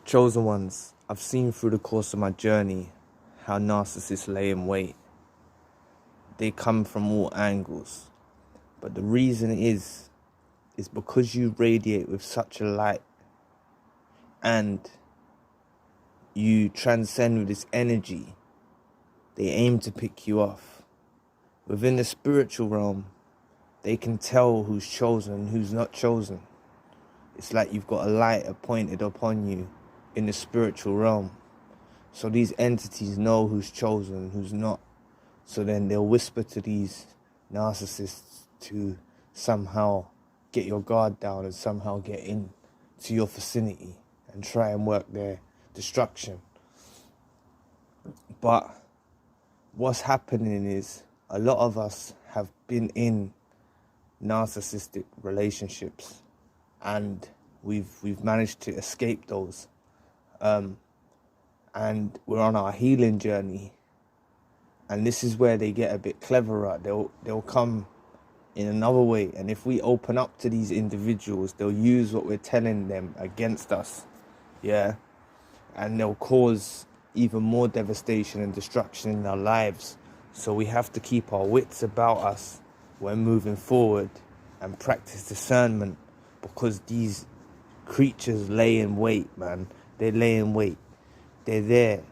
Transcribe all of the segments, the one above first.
Chosen ones, I've seen through the course of my journey how narcissists lay in wait. They come from all angles. But the reason is because you radiate with such a light and you transcend with this energy, they aim to pick you off. Within the spiritual realm, they can tell who's chosen and who's not chosen. It's like you've got a light appointed upon you in the spiritual realm. So these entities know who's chosen and who's not. So then they'll whisper to these narcissists to somehow get your guard down and somehow get in to your vicinity and try and work their destruction. But what's happening is a lot of us have been in narcissistic relationships and we've managed to escape those. And we're on our healing journey. And this is where they get a bit cleverer. They'll come in another way. And if we open up to these individuals, they'll use what we're telling them against us. Yeah. And they'll cause even more devastation and destruction in our lives. So we have to keep our wits about us when moving forward and practice discernment, because these creatures lay in wait, man. They lay in wait. They're there.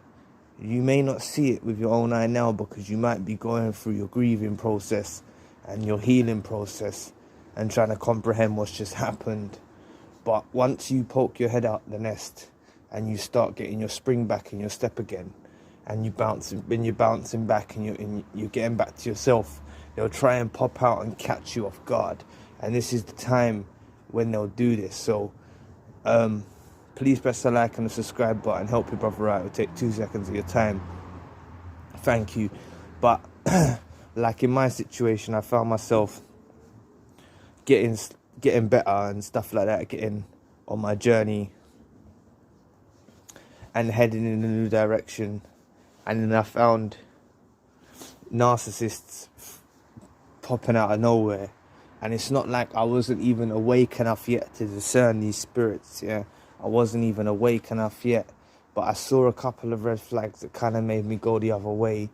You may not see it with your own eye now because you might be going through your grieving process and your healing process and trying to comprehend what's just happened. But once you poke your head out the nest and you start getting your spring back in your step again, and when you're bouncing back and you're getting back to yourself, they'll try and pop out and catch you off guard. And this is the time when they'll do this. So please press the like and the subscribe button. Help your brother out. It'll take 2 seconds of your time. Thank you. But like in my situation, I found myself getting better and stuff like that, getting on my journey and heading in a new direction. And then I found narcissists popping out of nowhere. And it's not like I wasn't even awake enough yet to discern these spirits, yeah. I wasn't even awake enough yet. But I saw a couple of red flags that kind of made me go the other way.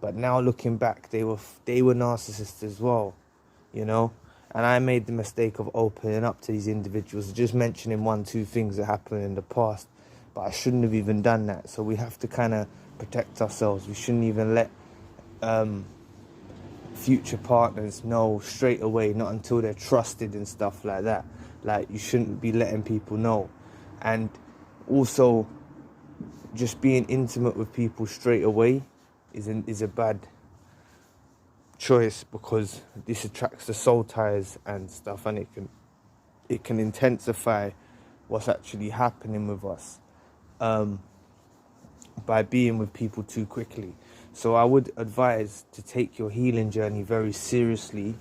But now looking back, they were narcissists as well, you know. And I made the mistake of opening up to these individuals, just mentioning 1-2 things that happened in the past. But I shouldn't have even done that. So we have to kind of protect ourselves. We shouldn't even let future partners know straight away, not until they're trusted and stuff like that. Like, you shouldn't be letting people know. And also, just being intimate with people straight away is a bad choice, because this attracts the soul ties and stuff, and it can intensify what's actually happening with us by being with people too quickly. So I would advise to take your healing journey very seriously.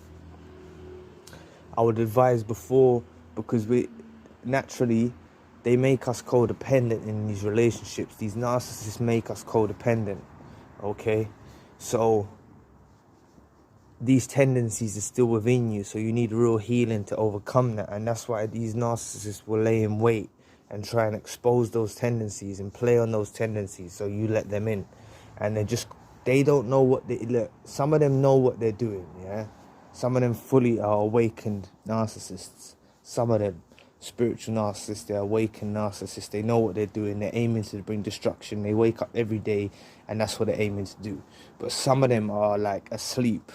I would advise before, because they make us codependent in these relationships. These narcissists make us codependent, okay? So these tendencies are still within you, so you need real healing to overcome that. And that's why these narcissists will lay in wait and try and expose those tendencies and play on those tendencies, so you let them in. And they don't know what look, some of them know what they're doing, yeah? Some of them fully are awakened narcissists. Some of them spiritual narcissists, they're awakened narcissists. They know what they're doing. They're aiming to bring destruction. They wake up every day and that's what they're aiming to do. But some of them are like asleep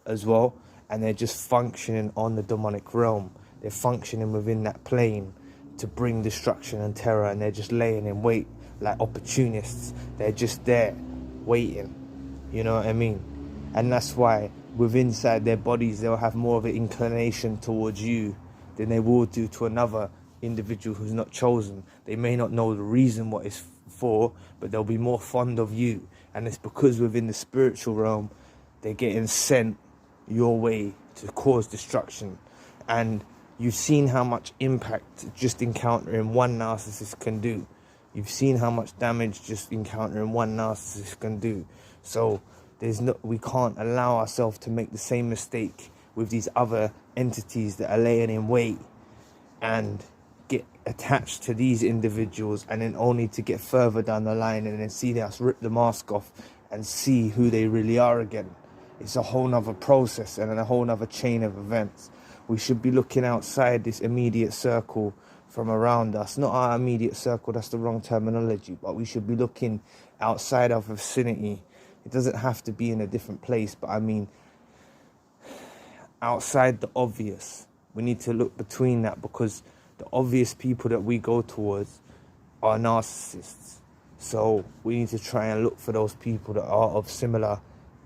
as well, and they're just functioning on the demonic realm. They're functioning within that plane to bring destruction and terror, and they're just laying in wait like opportunists. They're just there waiting, you know what I mean? And that's why inside their bodies they'll have more of an inclination towards you than they will do to another individual who's not chosen. They may not know the reason what it's for, but they'll be more fond of you. And it's because within the spiritual realm they're getting sent your way to cause destruction. And you've seen how much impact just encountering one narcissist can do. You've seen how much damage just encountering one narcissist can do. So we can't allow ourselves to make the same mistake with these other entities that are laying in wait and attached to these individuals, and then only to get further down the line and then see us rip the mask off and see who they really are again. It's a whole nother process and a whole nother chain of events. We should be looking outside this immediate circle from around us. Not our immediate circle, that's the wrong terminology, but we should be looking outside our vicinity. It doesn't have to be in a different place, but I mean outside the obvious. We need to look between that, because the obvious people that we go towards are narcissists. So we need to try and look for those people that are of similar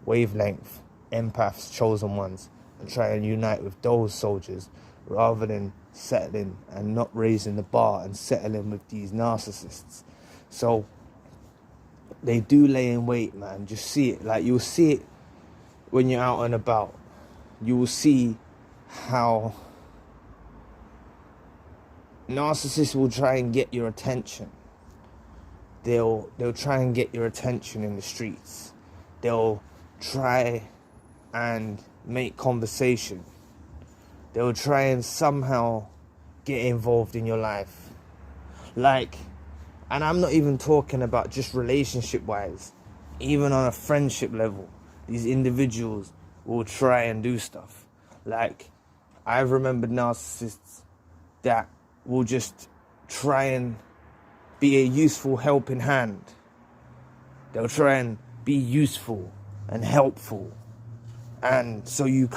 wavelength, empaths, chosen ones, and try and unite with those soldiers, rather than settling and not raising the bar and settling with these narcissists. So they do lay in wait, man. Just see it. Like, you'll see it when you're out and about. You will see how narcissists will try and get your attention. They'll try and get your attention in the streets. They'll try and make conversation. They'll try and somehow get involved in your life. Like, and I'm not even talking about just relationship wise, even on a friendship level, these individuals will try and do stuff. Like, I've remembered narcissists that will just try and be a useful helping hand. They'll try and be useful and helpful, and so you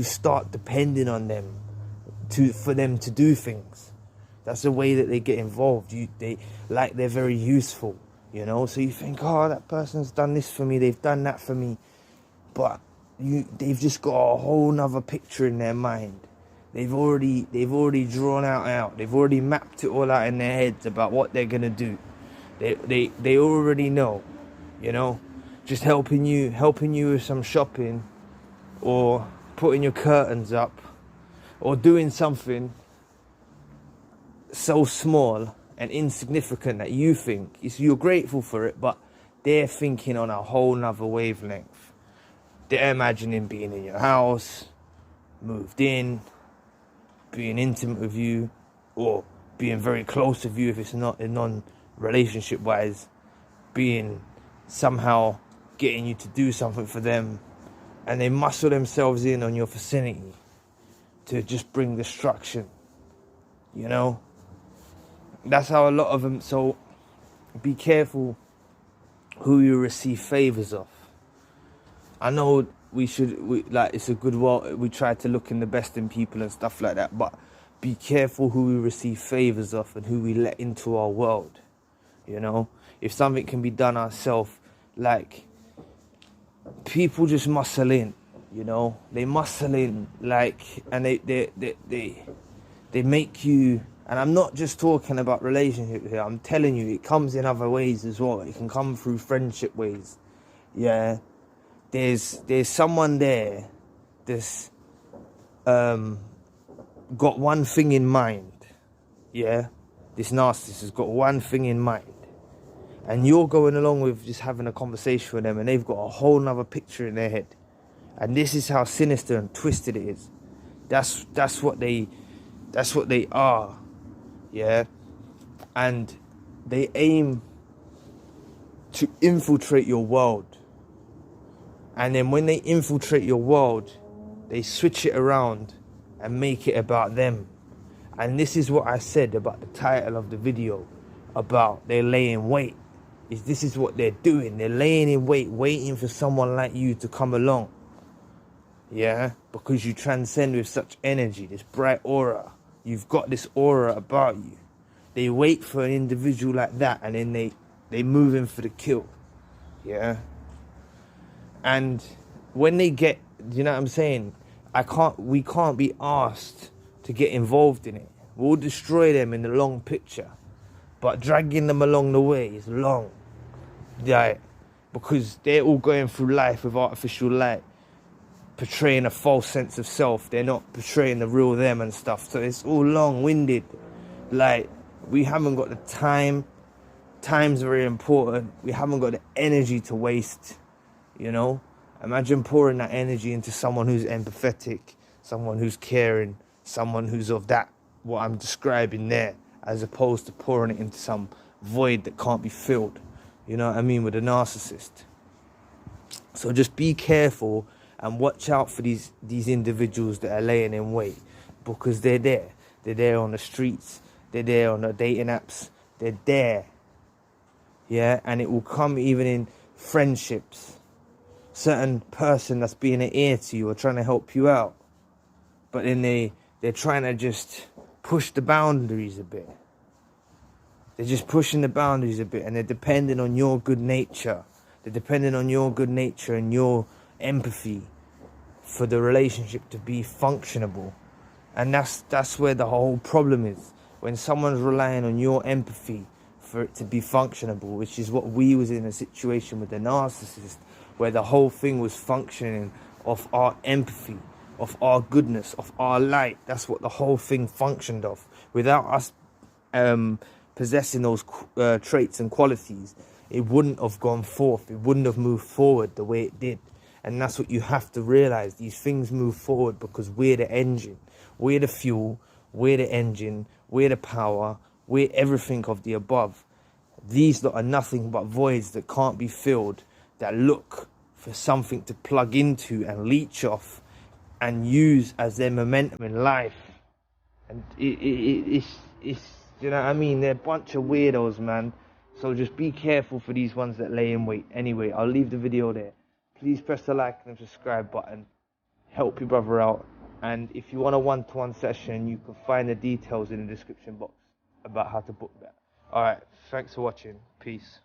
start depending on them for them to do things. That's the way that they get involved. They're very useful, you know. So you think, oh, that person's done this for me, they've done that for me, but they've just got a whole nother picture in their mind. They've already drawn out. They've already mapped it all out in their heads about what they're gonna do. They already know, you know. Just helping you with some shopping, or putting your curtains up, or doing something so small and insignificant that you think you're grateful for it, but they're thinking on a whole nother wavelength. They're imagining being in your house, moved in, being intimate with you, or being very close with you if it's not non-relationship wise, being somehow getting you to do something for them, and they muscle themselves in on your vicinity to just bring destruction, you know. That's how a lot of them. So be careful who you receive favors of. I know it's a good world. We try to look in the best in people and stuff like that, but be careful who we receive favors of and who we let into our world. You know, if something can be done ourselves, like, people just muscle in. You know, they muscle in, like, and they make you. And I'm not just talking about relationships here. I'm telling you, it comes in other ways as well. It can come through friendship ways. Yeah. There's someone there that's got one thing in mind. Yeah. This narcissist has got one thing in mind. And you're going along with just having a conversation with them, and they've got a whole nother picture in their head. And this is how sinister and twisted it is. That's what they are. Yeah, and they aim to infiltrate your world, and then when they infiltrate your world, they switch it around and make it about them. And this is what I said about the title of the video, about they lay in wait. This is what they're doing. They're laying in wait, waiting for someone like you to come along. Yeah, because you transcend with such energy, this bright aura. You've got this aura about you. They wait for an individual like that, and then they move in for the kill. Yeah. And when they get, you know what I'm saying? We can't be asked to get involved in it. We'll destroy them in the long picture, but dragging them along the way is long. Yeah, because they're all going through life with artificial light, portraying a false sense of self. They're not portraying the real them and stuff. So it's all long-winded. Like, we haven't got the time. Time's very important. We haven't got the energy to waste, you know. Imagine pouring that energy into someone who's empathetic, someone who's caring, someone who's of that, what I'm describing there, as opposed to pouring it into some void that can't be filled. You know what I mean, with a narcissist. So just be careful and watch out for these individuals that are laying in wait, because they're there. They're there on the streets. They're there on the dating apps. They're there. Yeah, and it will come even in friendships. Certain person that's being an ear to you or trying to help you out, but then they're trying to just push the boundaries a bit. They're just pushing the boundaries a bit, and they're depending on your good nature. They're depending on your good nature and your empathy for the relationship to be functionable. And that's where the whole problem is. When someone's relying on your empathy for it to be functionable, which is what we was in a situation with the narcissist, where the whole thing was functioning off our empathy, of our goodness, of our light. That's what the whole thing functioned of. Without us possessing those traits and qualities, it wouldn't have gone forth. It wouldn't have moved forward the way it did. And that's what you have to realize. These things move forward because we're the engine. We're the fuel. We're the engine. We're the power. We're everything of the above. These lot are nothing but voids that can't be filled, that look for something to plug into and leech off and use as their momentum in life. And it's you know what I mean? They're a bunch of weirdos, man. So just be careful for these ones that lay in wait. Anyway, I'll leave the video there. Please press the like and subscribe button. Help your brother out. And if you want a one-to-one session, you can find the details in the description box about how to book that. Alright, thanks for watching. Peace.